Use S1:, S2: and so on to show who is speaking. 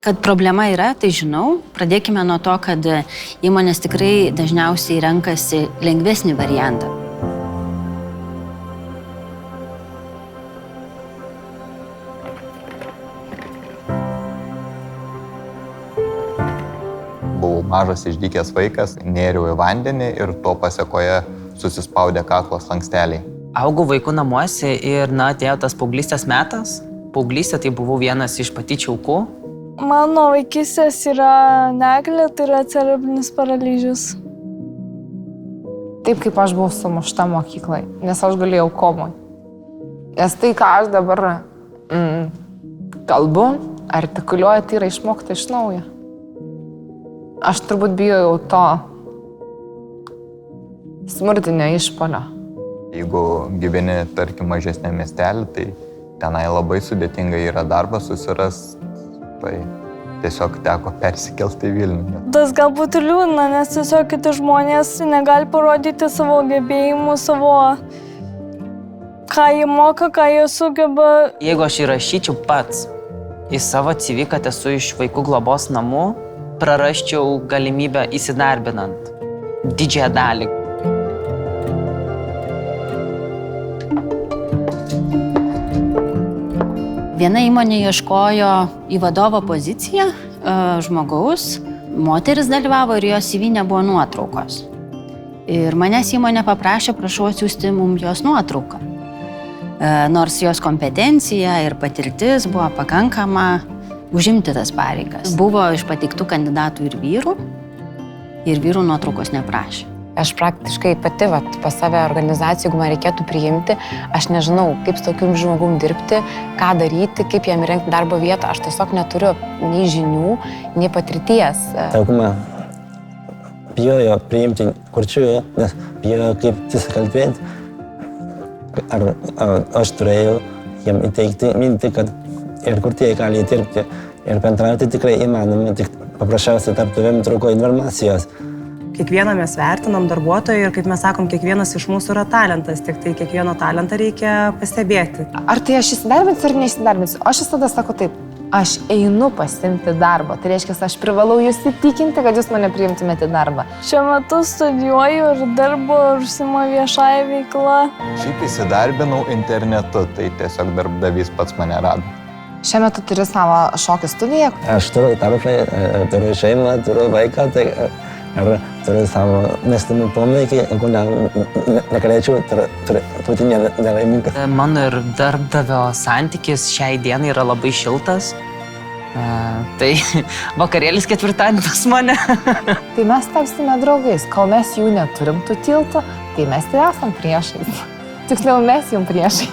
S1: Kad problema yra, tai žinau. Pradėkime nuo to, kad įmonės tikrai dažniausiai renkasi lengvesnį variantą.
S2: Buvau mažas išdykęs vaikas, nėriau į vandenį ir to pasekoje susispaudė kaklo slanksteliai.
S3: Augau vaikų namuose ir, atėjo tas paauglystės metas. Paauglystė tai buvau vienas iš patyčių aukų.
S4: Mano vaikystės yra negalia, tai yra cerebrinis paralyžius.
S5: Taip kaip aš buvau sumušta mokyklai, nes aš galėjau komoj. Nes tai, ką aš dabar kalbu, artikuliuoju, tai yra išmokta iš naujo. Aš turbūt bijojau to smurtinio išpuolio.
S2: Jeigu gyveni, tarkim, mažesnė miestelį, tai tenai labai sudėtingai yra darbas susirasti. Tai tiesiog teko persikelti į Vilnių.
S4: Tas galbūt ir liūdna, nes tiesiog kiti žmonės negali parodyti savo gebėjimų, savo ką jie moka, ką jie sugeba.
S3: Jeigu aš įrašyčiau pats į savo CV, kad esu iš vaikų globos namų, prarasčiau galimybę įsidarbinant didžiąją dalį.
S1: Viena įmonė ieškojo į vadovo poziciją žmogaus, moteris dalyvavo ir jos CV nebuvo nuotraukos. Ir manęs įmonė paprašė, prašau atsiųsti mums jos nuotrauką. Nors jos kompetencija ir patirtis buvo pakankama užimti tas pareigas. Buvo iš pateiktų kandidatų ir vyrų nuotraukos neprašė.
S5: Aš praktiškai pati pas save organizacijų, jeigu man reikėtų priimti, aš nežinau, kaip su tokiu žmogum dirbti, ką daryti, kaip jam įrengti darbo vietą. Aš tiesiog neturiu nei žinių, nei patirties.
S6: Dauguma bijojo priimti kurčiųjų, nes bijojo kaip susikalbėti. Aš turėjau jam įteikti mintį, kad ir kurtieji gali dirbti. Ir bendrauti tikrai įmanoma, tik paprasčiausiai tarp tavim trūko informacijos.
S7: Kiekvieną mes vertinam darbuotojų ir, kaip mes sakom, kiekvienas iš mūsų yra talentas, tik tai kiekvieno talentą reikia pastebėti.
S5: Ar tai aš įsidarbinsiu ar neįsidarbinsiu? Aš visada sakau taip, aš einu pasiimti darbą. Tai reiškia, aš privalau jūs įtikinti, kad jūs mane priimtumėte į darbą.
S4: Šiuo metu studijuoju ir dirbu ir užsiimu viešąją veiklą.
S2: Šiaip įsidarbinau internetu, tai tiesiog darbdavys pats mane rado.
S5: Šiuo metu turiu savo šokių studiją.
S6: Aš turiu darbą, turiu šeimą, turiu vaiką, tai ir turiu savo nestamų pomėgį, jeigu negalėčiau būti nelaimingas.
S3: Mano ir darbdavio santykis šiai dienai yra labai šiltas. Tai vakarėlis ketvirtadienį pas mane.
S5: Tai mes tapsime draugais. Kol mes jų neturim tų tiltų, tai mes tai esam priešais. Tiksliau, mes jum priešai.